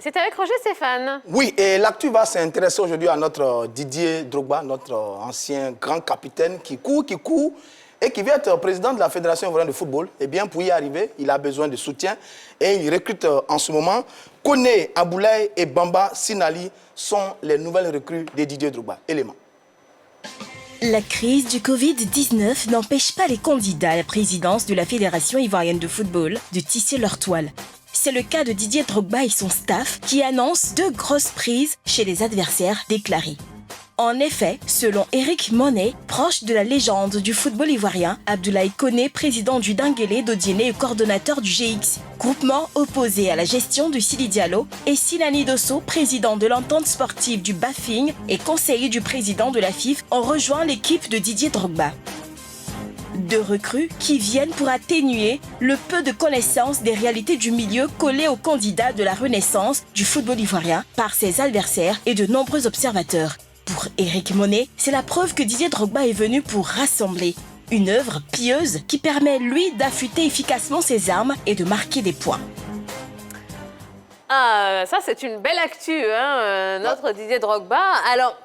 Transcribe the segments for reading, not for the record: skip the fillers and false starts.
C'est avec Roger Stéphane. Oui, et l'actu va s'intéresser aujourd'hui à notre Didier Drogba, notre ancien grand capitaine qui court et qui vient être président de la Fédération ivoirienne de football. Eh bien, pour y arriver, il a besoin de soutien et il recrute en ce moment. Koné Aboulaye et Bamba Sinali sont les nouvelles recrues de Didier Drogba. Élément. La crise du Covid-19 n'empêche pas les candidats à la présidence de la Fédération ivoirienne de football de tisser leur toile. C'est le cas de Didier Drogba et son staff qui annoncent 2 grosses prises chez les adversaires déclarés. En effet, selon Eric Monet, proche de la légende du football ivoirien, Abdoulaye Koné, président du Denguélé d'Odiéné et coordonnateur du GX, groupement opposé à la gestion de Sidi Diallo, et Sinani Dosso, président de l'entente sportive du Bafing et conseiller du président de la FIF, ont rejoint l'équipe de Didier Drogba. 2 recrues qui viennent pour atténuer le peu de connaissance des réalités du milieu collé aux candidats de la renaissance du football ivoirien par ses adversaires et de nombreux observateurs. Pour Eric Monet, c'est la preuve que Didier Drogba est venu pour rassembler. Une œuvre pieuse qui permet, lui, d'affûter efficacement ses armes et de marquer des points. Ah, ça c'est une belle actu, hein, notre Didier Drogba. Alors,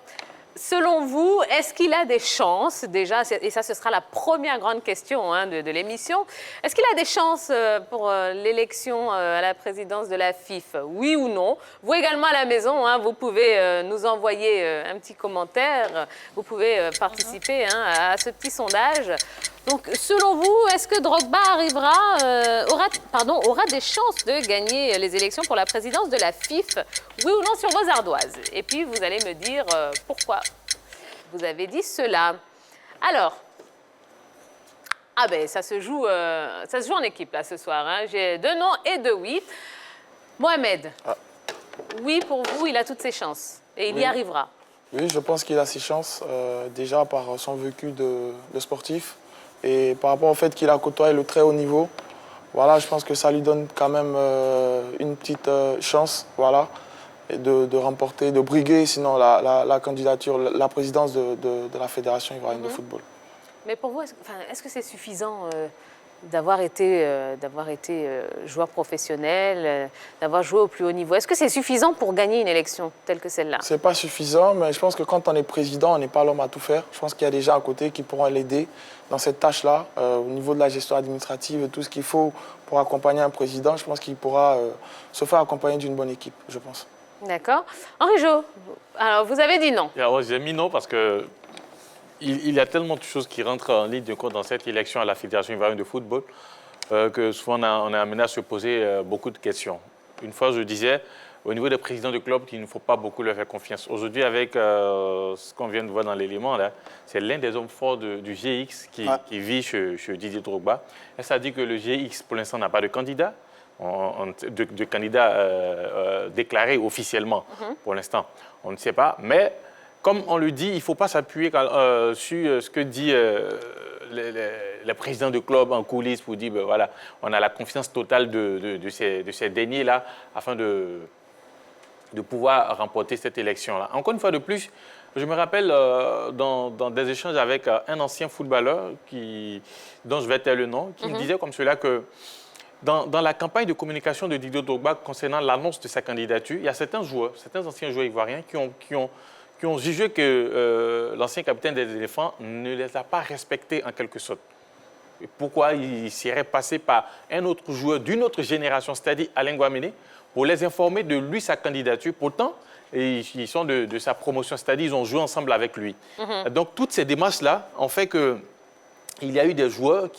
selon vous, est-ce qu'il a des chances, déjà, et ça ce sera la première grande question de l'émission, est-ce qu'il a des chances pour l'élection à la présidence de la FIF, oui ou non? Vous également à la maison, vous pouvez nous envoyer un petit commentaire, vous pouvez participer à ce petit sondage. Donc, selon vous, est-ce que Drogba aura des chances de gagner les élections pour la présidence de la FIF, oui ou non, sur vos ardoises? Et puis, vous allez me dire pourquoi vous avez dit cela. Alors, ça se joue en équipe, là, ce soir. J'ai 2 non et 2 oui. Mohamed, oui, pour vous, il a toutes ses chances et il y arrivera. Oui, je pense qu'il a ses chances, déjà par son vécu de sportif. Et par rapport au fait qu'il a côtoyé le très haut niveau, voilà, je pense que ça lui donne quand même une petite chance, voilà, et de remporter, de briguer sinon la candidature, la présidence de la Fédération ivoirienne de football. Mais pour vous, est-ce que c'est suffisant d'avoir été joueur professionnel, d'avoir joué au plus haut niveau? Est-ce que c'est suffisant pour gagner une élection telle que celle-là? C'est pas suffisant, mais je pense que quand on est président, on n'est pas l'homme à tout faire. Je pense qu'il y a des gens à côté qui pourront l'aider dans cette tâche-là, au niveau de la gestion administrative, tout ce qu'il faut pour accompagner un président. Je pense qu'il pourra se faire accompagner d'une bonne équipe, je pense. D'accord. Henri Jo, alors vous avez dit non. J'ai mis non parce que il y a tellement de choses qui rentrent en ligne de compte dans cette élection à la Fédération ivoirienne de football que souvent on est amené à se poser beaucoup de questions. Une fois, je disais, au niveau des présidents de club, qu'il ne faut pas beaucoup leur faire confiance. Aujourd'hui, avec ce qu'on vient de voir dans l'élément, c'est l'un des hommes forts du GX qui vit chez Didier Drogba. Et ça dit que le GX, pour l'instant, n'a pas de candidat. De candidats déclarés officiellement pour l'instant. On ne sait pas. Mais comme on le dit, il ne faut pas s'appuyer sur ce que dit les présidents de club en coulisses pour dire voilà, on a la confiance totale de ces derniers-là afin de pouvoir remporter cette élection-là. Encore une fois de plus, je me rappelle dans des échanges avec un ancien footballeur dont je vais taire le nom, qui me disait comme cela que dans la campagne de communication de Didier Drogba concernant l'annonce de sa candidature, il y a certains anciens joueurs ivoiriens qui ont jugé que l'ancien capitaine des éléphants ne les a pas respectés en quelque sorte. Et pourquoi il serait passé par un autre joueur d'une autre génération, c'est-à-dire Alain Guaméné, pour les informer de lui, sa candidature. Pourtant, ils sont de sa promotion, c'est-à-dire ils ont joué ensemble avec lui. Donc toutes ces démarches-là ont fait que il y a eu des joueurs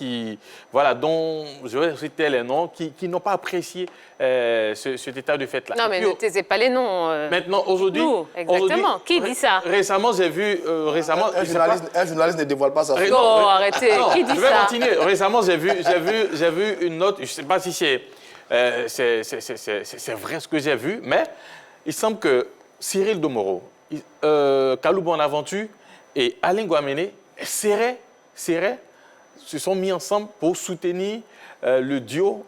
dont je vais citer les noms, qui n'ont pas apprécié cet état de fait-là. Non, mais ne taisez pas les noms. Maintenant, aujourd'hui... Exactement. Qui dit ça? Récemment, j'ai vu... Un journaliste ne dévoile pas ça. Non, arrêtez. Qui dit ça? Je vais continuer. Récemment, j'ai vu une note, je ne sais pas si c'est vrai ce que j'ai vu, mais il semble que Cyril Domoro, Kalou Bonaventure et Alain Guaméné se sont mis ensemble pour soutenir le duo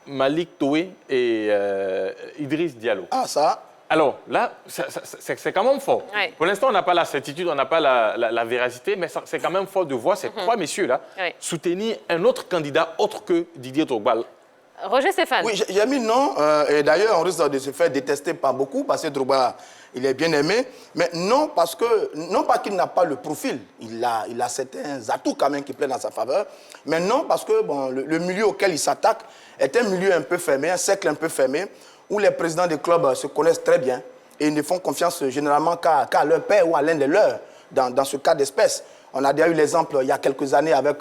Malik Toé et Idriss Diallo. Ah, ça? Alors là, c'est quand même fort. Ouais. Pour l'instant, on n'a pas la certitude, on n'a pas la véracité, mais c'est quand même fort de voir ces 3 messieurs-là soutenir un autre candidat autre que Didier Drogba. Roger Stéphane. Oui, j'ai mis non. Et d'ailleurs, on risque de se faire détester par beaucoup parce que Drogba, il est bien aimé. Mais non, parce que, non pas qu'il n'a pas le profil. Il a certains atouts quand même qui plaident dans sa faveur. Mais non, parce que bon, le milieu auquel il s'attaque est un milieu un peu fermé, un cercle un peu fermé, où les présidents des clubs se connaissent très bien et ils ne font confiance généralement qu'à leur père ou à l'un de leurs dans ce cas d'espèce. On a déjà eu l'exemple il y a quelques années avec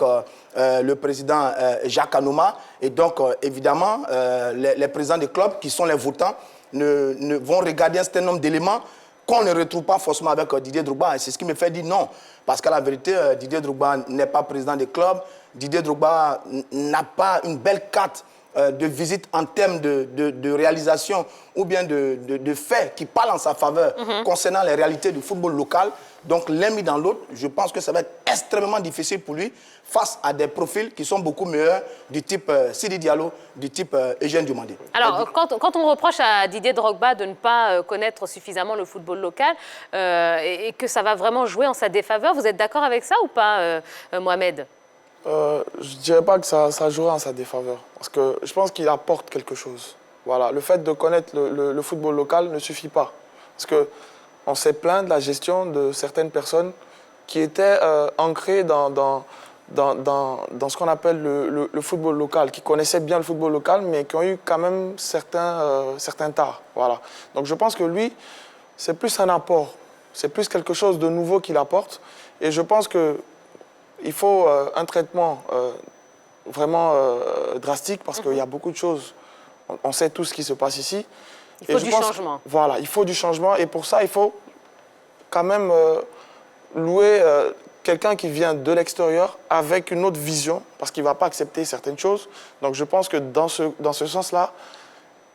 le président Jacques Anouma. Et donc, évidemment, les présidents des clubs, qui sont les votants, vont regarder un certain nombre d'éléments qu'on ne retrouve pas forcément avec Didier Drogba. Et c'est ce qui me fait dire non. Parce qu'à la vérité, Didier Drogba n'est pas président des clubs. Didier Drogba n'a pas une belle carte de visite en termes de réalisation ou bien de faits qui parlent en sa faveur concernant les réalités du football local. Donc, l'un mis dans l'autre, je pense que ça va être extrêmement difficile pour lui face à des profils qui sont beaucoup meilleurs du type Sidi Diallo, du type Eugène Dumandé. Alors, quand on reproche à Didier Drogba de ne pas connaître suffisamment le football local et que ça va vraiment jouer en sa défaveur, vous êtes d'accord avec ça ou pas, Mohamed? Je ne dirais pas que ça jouera en sa défaveur, parce que je pense qu'il apporte quelque chose. Voilà. Le fait de connaître le football local ne suffit pas. Parce qu'on s'est plaint de la gestion de certaines personnes qui étaient ancrées dans ce qu'on appelle le football local, qui connaissaient bien le football local, mais qui ont eu quand même certains tares. Voilà. Donc je pense que lui, c'est plus un apport, c'est plus quelque chose de nouveau qu'il apporte. Et je pense qu'il faut un traitement vraiment drastique, parce qu'il y a beaucoup de choses. On sait tout ce qui se passe ici. Il faut du changement. Voilà, il faut du changement. Et pour ça, il faut quand même louer quelqu'un qui vient de l'extérieur avec une autre vision, parce qu'il ne va pas accepter certaines choses. Donc je pense que dans ce sens-là,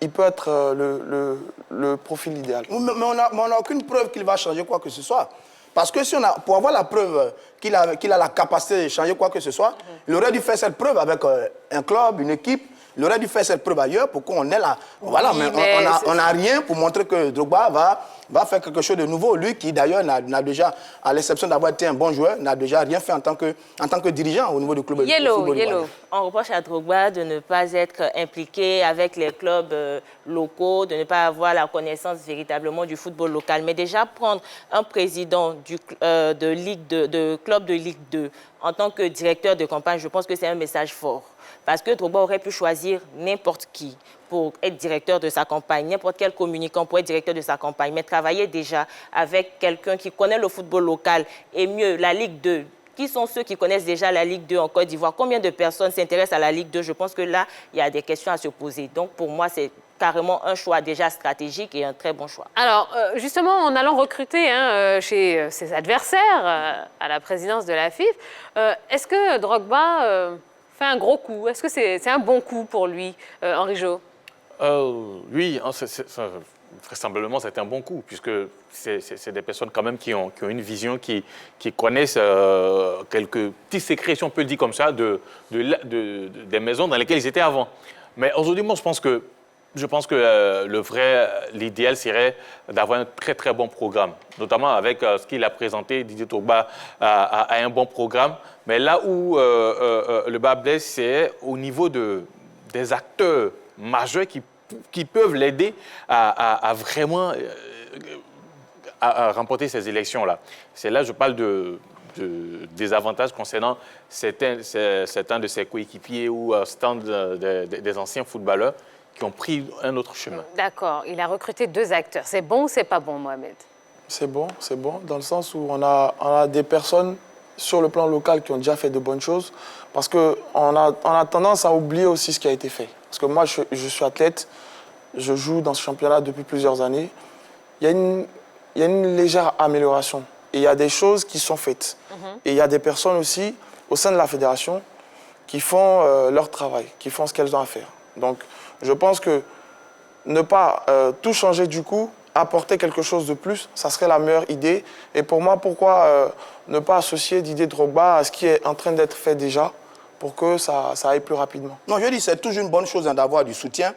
il peut être le profil idéal. Mais on n'a aucune preuve qu'il va changer quoi que ce soit. Parce que si pour avoir la preuve qu'il a la capacité de changer quoi que ce soit, il aurait dû faire cette preuve avec un club, une équipe. Il aurait dû faire cette preuve ailleurs pour qu'on ait là. Voilà, Oui, mais on n'a rien pour montrer que Drogba va faire quelque chose de nouveau. Lui qui d'ailleurs n'a déjà, à l'exception d'avoir été un bon joueur, n'a déjà rien fait en tant que dirigeant au niveau du club. Yellow. On reproche à Drogba de ne pas être impliqué avec les clubs locaux, de ne pas avoir la connaissance véritablement du football local. Mais déjà prendre un président de club de Ligue 2 en tant que directeur de campagne, je pense que c'est un message fort. Parce que Drogba aurait pu choisir n'importe qui pour être directeur de sa campagne, n'importe quel communicant pour être directeur de sa campagne, mais travailler déjà avec quelqu'un qui connaît le football local et mieux la Ligue 2. Qui sont ceux qui connaissent déjà la Ligue 2 en Côte d'Ivoire? Combien de personnes s'intéressent à la Ligue 2? Je pense que là, il y a des questions à se poser. Donc pour moi, c'est carrément un choix déjà stratégique et un très bon choix. Alors, justement, en allant recruter chez ses adversaires à la présidence de la FIF, est-ce que Drogba fait un gros coup? Est-ce que c'est un bon coup pour lui, Henri Jo? Oui, vraisemblablement, c'est un bon coup, puisque c'est des personnes quand même qui ont une vision, qui connaissent quelques petits secrets, si on peut le dire comme ça, des maisons dans lesquelles ils étaient avant. Mais aujourd'hui, moi, je pense que l'idéal serait d'avoir un très, très bon programme, notamment avec ce qu'il a présenté, Didier Drogba a un bon programme. Mais là où le bas blesse, c'est au niveau des acteurs majeurs qui peuvent l'aider à vraiment à remporter ces élections-là. C'est là que je parle des avantages concernant certains de ses coéquipiers ou certains des anciens footballeurs qui ont pris un autre chemin. D'accord, il a recruté 2 acteurs. C'est bon ou c'est pas bon, Mohamed? C'est bon, dans le sens où on a des personnes sur le plan local qui ont déjà fait de bonnes choses, parce qu'on a tendance à oublier aussi ce qui a été fait. Parce que moi, je suis athlète, je joue dans ce championnat depuis plusieurs années. Il y a une légère amélioration et il y a des choses qui sont faites. Et il y a des personnes aussi au sein de la fédération qui font leur travail, qui font ce qu'elles ont à faire. Donc, je pense que ne pas tout changer du coup, apporter quelque chose de plus, ça serait la meilleure idée. Et pour moi, pourquoi ne pas associer Didier Drogba à ce qui est en train d'être fait déjà pour que ça aille plus rapidement? Non, je dis c'est toujours une bonne chose d'avoir du soutien,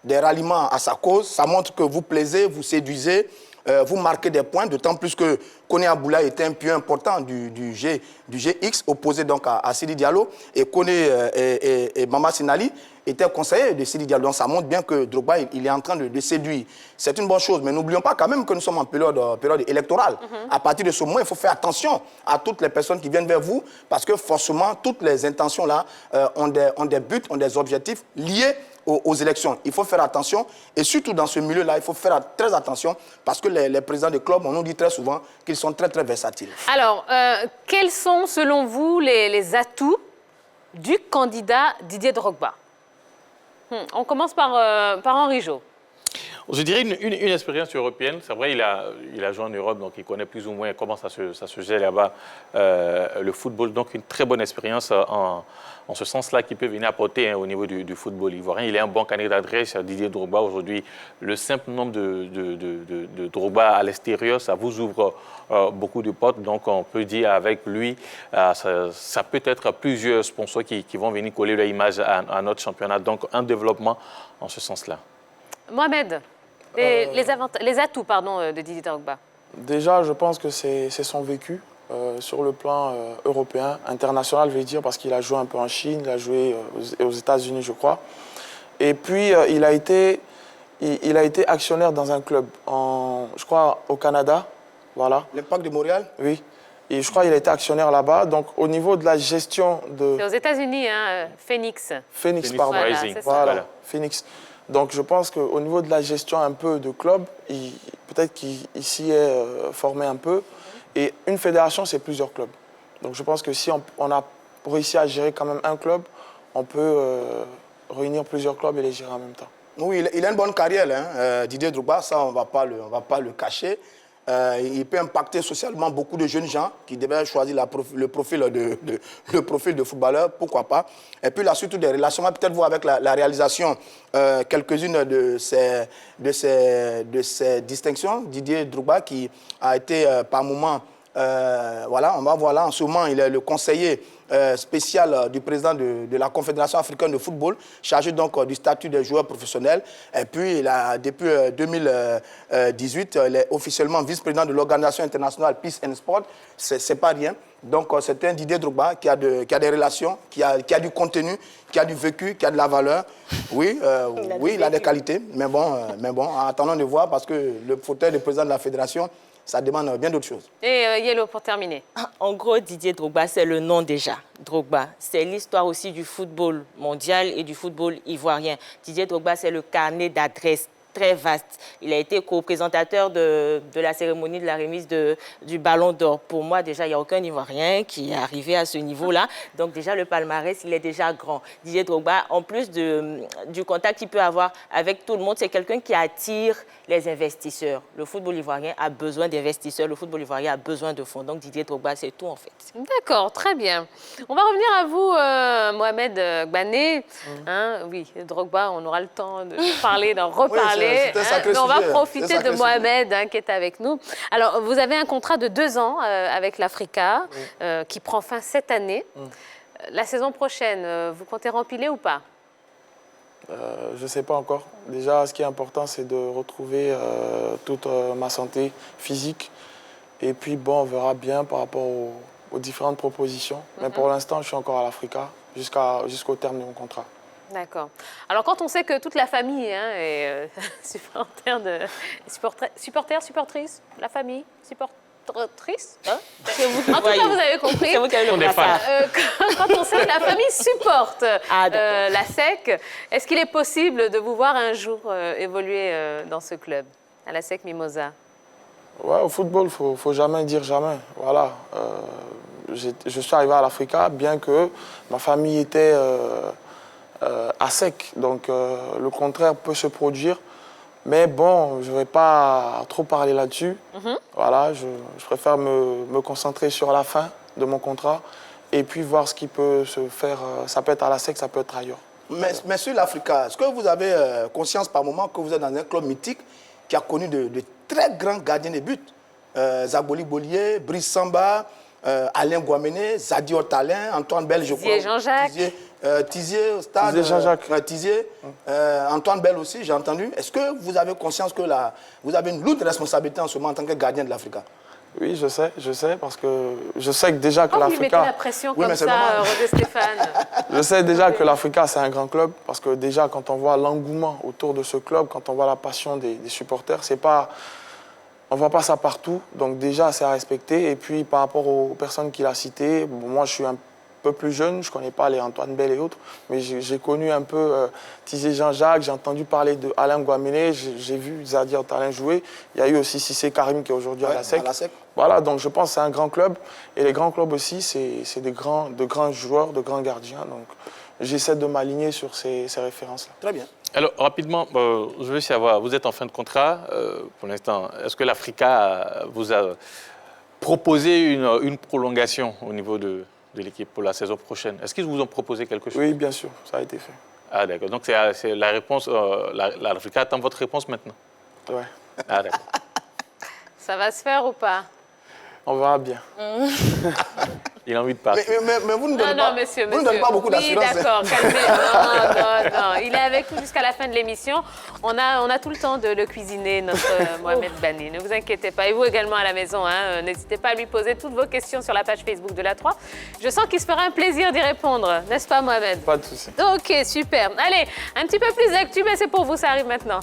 des ralliements à sa cause. Ça montre que vous plaisez, vous séduisez, vous marquez des points, d'autant plus que Koné Aboula était un pion important du GX, opposé donc à Sidi Diallo, et Koné et Mama Sinali étaient conseillers de Sidi Diallo. Donc ça montre bien que Drogba, il est en train de séduire. C'est une bonne chose, mais n'oublions pas quand même que nous sommes en période électorale. À partir de ce moment, il faut faire attention à toutes les personnes qui viennent vers vous, parce que forcément, toutes les intentions là ont des buts, ont des objectifs liés aux élections. Il faut faire attention, et surtout dans ce milieu-là, il faut faire très attention, parce que les présidents de clubs, on nous dit très souvent qu'ils sont très, très versatiles. Alors, quels sont, selon vous, les atouts du candidat Didier Drogba? On commence par Henri Jo. Je dirais une expérience européenne. C'est vrai, il a joué en Europe, donc il connaît plus ou moins comment ça se gère là-bas, le football. Donc une très bonne expérience en ce sens-là qui peut venir apporter au niveau du football ivoirien. Il est un bon candidat d'adresse, Didier Drogba. Aujourd'hui, le simple nombre de Drogba à l'extérieur, ça vous ouvre beaucoup de portes. Donc on peut dire avec lui, ça peut être plusieurs sponsors qui vont venir coller leur image à notre championnat. Donc un développement en ce sens-là. Mohamed, les atouts de Didier Drogba. Déjà, je pense que c'est son vécu sur le plan européen, international, je vais dire, parce qu'il a joué un peu en Chine, il a joué aux États-Unis, je crois. Et puis, il a été actionnaire dans un club, je crois, au Canada. Voilà. L'Impact de Montréal? Oui. Et je crois qu'il a été actionnaire là-bas. Donc, au niveau de la gestion de... C'est aux États-Unis, hein, Phoenix. Phoenix, pardon. Voilà. Phoenix. Donc, je pense qu'au niveau de la gestion un peu de club, peut-être qu'il s'y est formé un peu. Et une fédération, c'est plusieurs clubs. Donc, je pense que si on a réussi à gérer quand même un club, on peut réunir plusieurs clubs et les gérer en même temps. Oui, il a une bonne carrière, hein. Didier Drogba, ça, on ne va pas le cacher. Il peut impacter socialement beaucoup de jeunes gens qui devaient choisir le profil de footballeur, pourquoi pas. Et puis là, surtout des relations, peut-être voir avec la réalisation quelques-unes de ces distinctions. Didier Drogba qui a été par moment, voilà, on va voir là, en ce moment, il est le conseiller spécial du président de la Confédération africaine de football, chargé donc du statut des joueurs professionnels. Et puis, depuis 2018, il est officiellement vice-président de l'Organisation internationale Peace and Sport. C'est pas rien. Donc, c'est un Didier Drogba qui a des relations, qui a du contenu, qui a du vécu, qui a de la valeur. Oui, il a des qualités. Mais bon, attendons de voir, parce que le fauteuil de président de la fédération, ça demande bien d'autres choses. Et Yellow, pour terminer. En gros, Didier Drogba, c'est le nom déjà. Drogba, c'est l'histoire aussi du football mondial et du football ivoirien. Didier Drogba, c'est le carnet d'adresses très vaste. Il a été co-présentateur de la cérémonie de la remise du Ballon d'Or. Pour moi, déjà, il n'y a aucun Ivoirien qui est arrivé à ce niveau-là. Donc déjà, le palmarès, il est déjà grand. Didier Drogba, en plus du contact qu'il peut avoir avec tout le monde, c'est quelqu'un qui attire les investisseurs. Le football ivoirien a besoin d'investisseurs. Le football ivoirien a besoin de fonds. Donc Didier Drogba, c'est tout en fait. D'accord, très bien. On va revenir à vous, Mohamed Gbané. Hein, oui, Drogba, on aura le temps de parler, d'en reparler. Mais on va profiter de Mohamed qui est avec nous. Alors, vous avez un contrat de 2 ans avec l'Africa qui prend fin cette année. La saison prochaine, vous comptez rempiler ou pas? Je ne sais pas encore. Déjà, ce qui est important, c'est de retrouver toute ma santé physique. Et puis, bon, on verra bien par rapport aux différentes propositions. Mais pour l'instant, je suis encore à l'Africa jusqu'au terme de mon contrat. D'accord. Alors, quand on sait que toute la famille est supportrice, la famille, supportrice, hein? En tout cas, vous avez compris. C'est vous qui avez le brassard. Quand on sait que la famille supporte la SEC, est-ce qu'il est possible de vous voir un jour évoluer dans ce club, à la SEC Mimosa? Ouais, au football, il faut jamais dire jamais. Voilà. Je suis arrivé à l'Africa, bien que ma famille était à sec. Donc, le contraire peut se produire. Mais bon, je ne vais pas trop parler là-dessus. Voilà, je préfère me concentrer sur la fin de mon contrat et puis voir ce qui peut se faire. Ça peut être à la SEC, ça peut être ailleurs. Mais sur l'Africa, est-ce que vous avez conscience par moment que vous êtes dans un club mythique qui a connu de très grands gardiens de but? Zaboli Bollier, Brice Samba, Alain Guamene, Zadi Otalin, Antoine Bell, je crois. Jean-Jacques. Tizier, Stade, Tizier, Jean-Jacques. Tizier, Antoine Bell aussi, j'ai entendu. Est-ce que vous avez conscience que vous avez une lourde responsabilité en ce moment en tant que gardien de l'Africa? Oui, je sais, parce que je sais que déjà que Pourquoi vous lui mettez l'Africa... la pression Oui, comme mais c'est ça, normal. Rodé Stéphane? Je sais déjà que l'Africa, c'est un grand club, parce que déjà, quand on voit l'engouement autour de ce club, quand on voit la passion des supporters, c'est pas... On ne voit pas ça partout, donc déjà, c'est à respecter. Et puis, par rapport aux personnes qu'il a citées, bon, moi, je suis un peu plus jeune, je ne connais pas les Antoine Bell et autres, mais j'ai connu un peu Tizier Jean-Jacques, j'ai entendu parler de Alain Guamene, j'ai vu Zadia Otalin jouer. Il y a eu aussi Cissé Karim qui est aujourd'hui à la SEC. Voilà, donc je pense que c'est un grand club. Et les grands clubs aussi, c'est de grands joueurs, de grands gardiens. Donc j'essaie de m'aligner sur ces références-là. Très bien. Alors, rapidement, je veux savoir, vous êtes en fin de contrat pour l'instant. Est-ce que l'Africa vous a proposé une prolongation au niveau de l'équipe pour la saison prochaine? Est-ce qu'ils vous ont proposé quelque chose? Oui, bien sûr, ça a été fait. Ah, d'accord. Donc, c'est la réponse. L'Africa attend votre réponse maintenant? Ouais. Ah, d'accord. Ça va se faire ou pas? On verra bien. Il a envie de partir. Mais vous ne donnez Non, pas, non, monsieur, vous ne donnez pas beaucoup d'assurance. Oui, d'accord, calmez. Non. Il est avec nous jusqu'à la fin de l'émission. On a tout le temps de le cuisiner, notre Mohamed Bani. Ne vous inquiétez pas. Et vous également à la maison, hein, n'hésitez pas à lui poser toutes vos questions sur la page Facebook de la 3. Je sens qu'il se fera un plaisir d'y répondre. N'est-ce pas, Mohamed? Pas de souci. Ok, super. Allez, un petit peu plus d'actu, mais c'est pour vous, ça arrive maintenant.